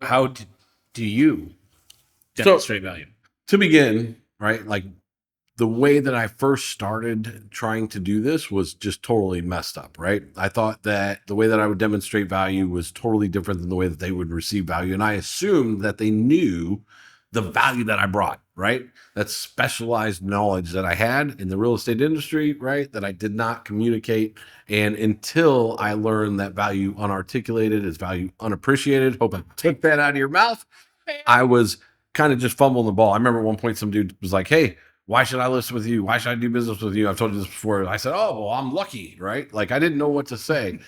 How do you So demonstrate value? to begin, right, like the way that I first started trying to do this was just totally messed up, right? I thought that the way that I would demonstrate value was totally different than the way that they would receive value. And I assumed that they knew the value that I brought, right? That specialized knowledge that I had in the real estate industry, right? That I did not communicate. And until I learned that value unarticulated is value unappreciated, hope I took that out of your mouth. I was kind of just fumbling the ball. I remember at one point some dude was like, "Hey, why should I listen with you? Why should I do business with you?" I've told you this before. I said, "Oh, well, I'm lucky, right?" Like I didn't know what to say.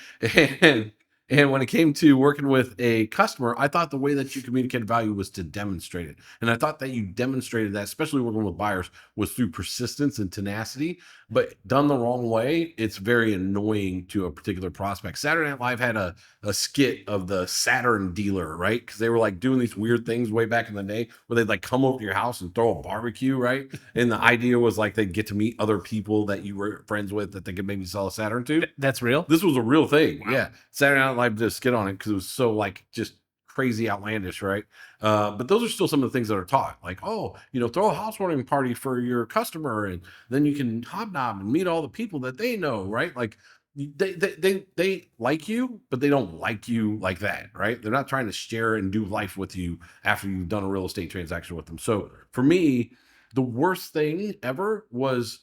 And and when it came to working with a customer, I thought the way that you communicated value was to demonstrate it. And I thought that you demonstrated that, especially working with buyers, was through persistence and tenacity. But done the wrong way, it's very annoying to a particular prospect. Saturday Night Live had a skit of the Saturn dealer, right? Because they were like doing these weird things way back in the day where they'd like come over to your house and throw a barbecue, right? And the idea was like they'd get to meet other people that you were friends with that they could maybe sell a Saturn to. That's real. This was a real thing. Wow. Yeah. Saturday Night Live did a skit on it because it was so like just crazy outlandish, right? But those are still some of the things that are taught. Like, oh, throw a housewarming party for your customer, and then you can hobnob and meet all the people that they know, right? Like they like you, but they don't like you like that, right? They're not trying to share and do life with you after you've done a real estate transaction with them. So for me, the worst thing ever was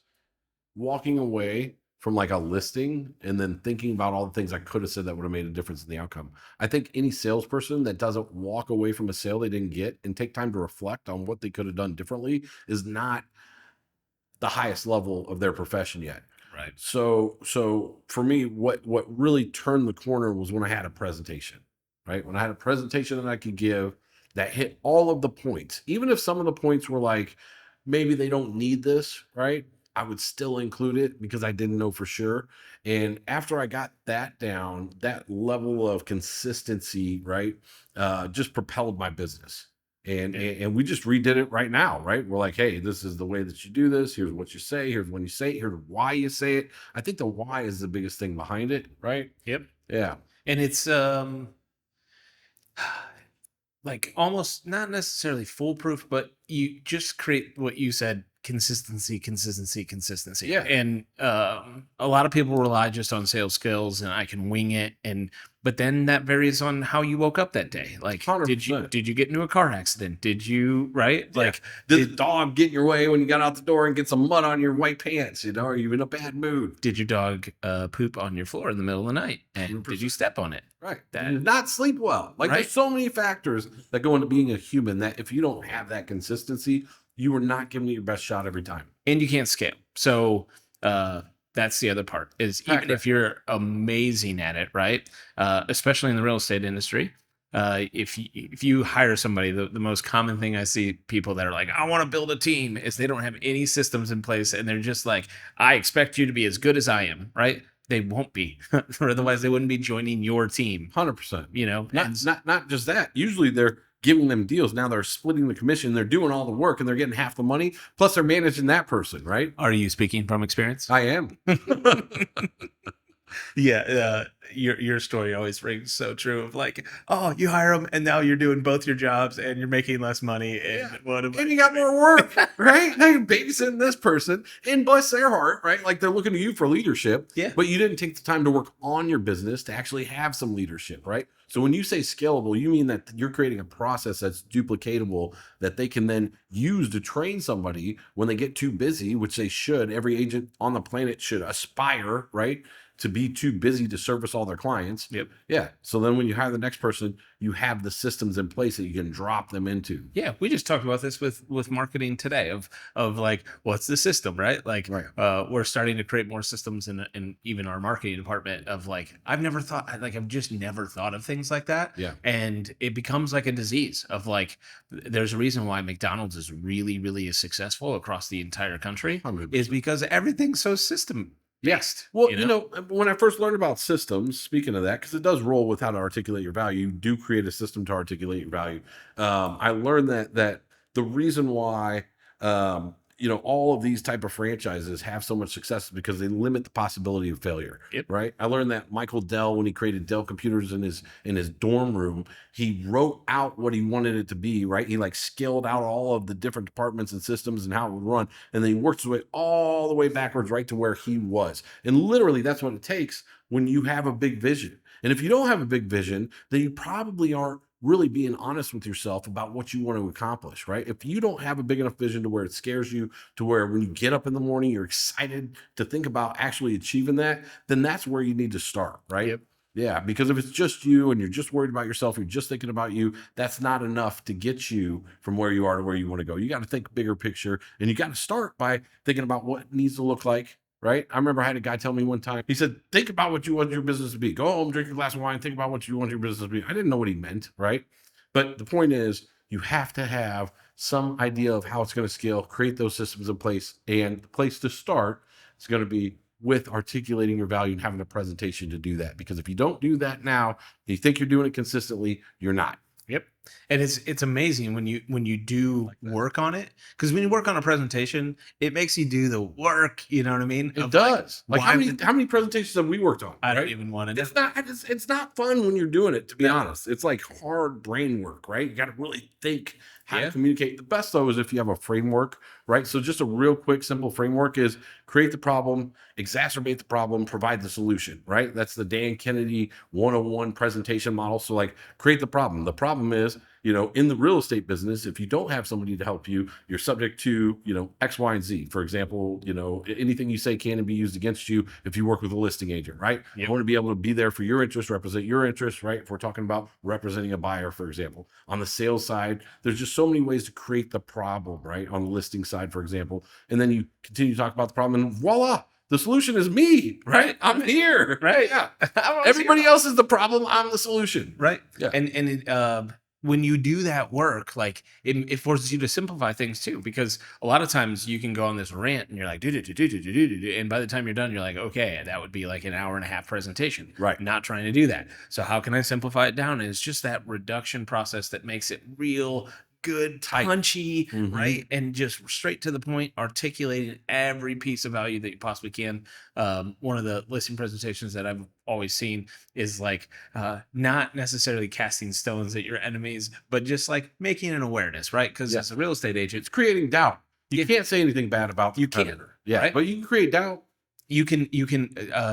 walking away from like a listing and then thinking about all the things I could have said that would have made a difference in the outcome. I think any salesperson that doesn't walk away from a sale they didn't get and take time to reflect on what they could have done differently is not the highest level of their profession yet. Right. So for me, what really turned the corner was when I had a presentation, right? When I had a presentation that I could give that hit all of the points, even if some of the points were like, maybe they don't need this, right? I would still include it because I didn't know for sure. And after I got that down, that level of consistency, right, just propelled my business. And we just redid it right now, right? We're like, hey, this is the way that you do this. Here's what you say. Here's when you say it. Here's why you say it. I think the why is the biggest thing behind it, right? Yep. Yeah. And it's like almost not necessarily foolproof, but you just create what you said: consistency, consistency, consistency. Yeah. And a lot of people rely just on sales skills and I can wing it. But then that varies on how you woke up that day. Like, 100%. did you get into a car accident? Did you, right? Yeah. Like, Did the dog get in your way when you got out the door and get some mud on your white pants? Are you in a bad mood? did your dog poop on your floor in the middle of the night? And did you step on it? Right. That, Did not sleep well. Like right? there's so many factors that go into being a human that if you don't have that consistency, you are not giving it your best shot every time. And you can't scale. So that's the other part is even if you're amazing at it, right? Especially in the real estate industry, if you hire somebody, the most common thing I see people that are like, I want to build a team, is they don't have any systems in place and they're just like, I expect you to be as good as I am, right? They won't be, or otherwise they wouldn't be joining your team. 100%. And Not just that. Usually they're giving them deals. Now they're splitting the commission. They're doing all the work and they're getting half the money. Plus they're managing that person, right? are you speaking from experience? I am. Yeah, your story always rings so true of like, oh, you hire them and now you're doing both your jobs and you're making less money and what And you got more work, right? Hey, babysitting this person and bless their heart, right? Like they're looking to you for leadership. Yeah. But you didn't take the time to work on your business to actually have some leadership, right? So when you say scalable, you mean that you're creating a process that's duplicatable that they can then use to train somebody when they get too busy, which they should. Every agent on the planet should aspire, right, to be too busy to service all their clients. Yep. Yeah. So then when you hire the next person, you have the systems in place that you can drop them into. Yeah, we just talked about this with marketing today of like, what's the system, right? Like, Right. We're starting to create more systems in even our marketing department of like, I've just never thought of things like that. Yeah. And it becomes like a disease of like, there's a reason why McDonald's is really, really successful across the entire country 100%. is because everything's so system. Yes. Well, when I first learned about systems, speaking of that, because it does roll with how to articulate your value, you do create a system to articulate your value. I learned that the reason why all of these type of franchises have so much success because they limit the possibility of failure. Yep. Right. I learned that Michael Dell, when he created Dell computers in his dorm room, he wrote out what he wanted it to be. Right. He like scaled out all of the different departments and systems and how it would run. And then he worked his way all the way backwards right to where he was. And literally that's what it takes when you have a big vision. And if you don't have a big vision, then you probably aren't really being honest with yourself about what you want to accomplish, right? If you don't have a big enough vision to where it scares you, to where when you get up in the morning, you're excited to think about actually achieving that, then that's where you need to start, right? Yep. Yeah, because if it's just you and you're just worried about yourself, you're just thinking about you, that's not enough to get you from where you are to where you want to go. You got to think bigger picture, and you got to start by thinking about what it needs to look like. Right. I remember I had a guy tell me one time, he said, think about what you want your business to be. Go home, drink a glass of wine, think about what you want your business to be. I didn't know what he meant. Right. But the point is, you have to have some idea of how it's going to scale, create those systems in place. And the place to start is going to be with articulating your value and having a presentation to do that. Because if you don't do that now, you think you're doing it consistently, you're not. Yep. And it's amazing when you do work on it, because when you work on a presentation, it makes you do the work. You know what I mean? It does. Like how many presentations have we worked on? I don't even want to. It's not fun when you're doing it, to be honest. It's like hard brain work, right? You got to really think how to communicate. The best though is if you have a framework, right? So just a real quick, simple framework is create the problem, exacerbate the problem, provide the solution, right? That's the Dan Kennedy 101 presentation model. So like create the problem. The problem is, in the real estate business, if you don't have somebody to help you, you're subject to, X, Y, and Z. For example, anything you say can be used against you if you work with a listing agent, right? Yep. I want to be able to be there for your interest, represent your interest, right? If we're talking about representing a buyer, for example. On the sales side, there's just so many ways to create the problem, right? On the listing side, for example. And then you continue to talk about the problem and voila, the solution is me, right? I'm here. Right. Yeah. Everybody else is the problem. I'm the solution. Right. Yeah. And when you do that work, like it forces you to simplify things too, because a lot of times you can go on this rant and you're like, and by the time you're done, you're like, okay, that would be like an hour and a half presentation. Right. Not trying to do that. So how can I simplify it down? And it's just that reduction process that makes it real good, punchy, right? And just straight to the point, articulating every piece of value that you possibly can. One of the listing presentations that I've always seen is like not necessarily casting stones at your enemies, but just like making an awareness, right? Because as a real estate agent, it's creating doubt. You can't say anything bad about the competitor. Yeah, right? But you can create doubt. You can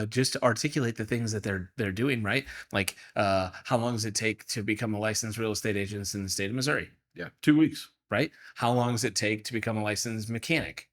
just articulate the things that they're doing, right? Like how long does it take to become a licensed real estate agent in the state of Missouri? Yeah, 2 weeks. Right? How long does it take to become a licensed mechanic?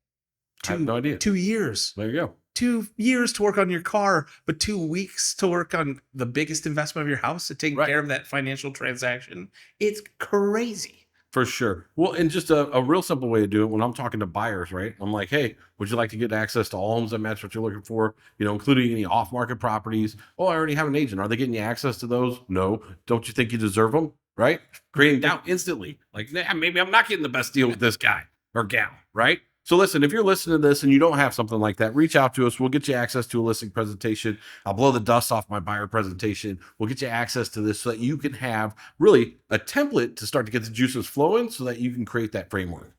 I have no idea. 2 years. There you go. 2 years to work on your car, but 2 weeks to work on the biggest investment of your house, to take care of that financial transaction. It's crazy. For sure. Well, and just a real simple way to do it, when I'm talking to buyers, right? I'm like, hey, would you like to get access to all homes that match what you're looking for? Including any off-market properties. Oh, I already have an agent. Are they getting you access to those? No. Don't you think you deserve them? Right? Creating doubt instantly. Like, maybe I'm not getting the best deal with this guy or gal, right? So listen, if you're listening to this and you don't have something like that, reach out to us. We'll get you access to a listing presentation. I'll blow the dust off my buyer presentation. We'll get you access to this so that you can have really a template to start to get the juices flowing so that you can create that framework.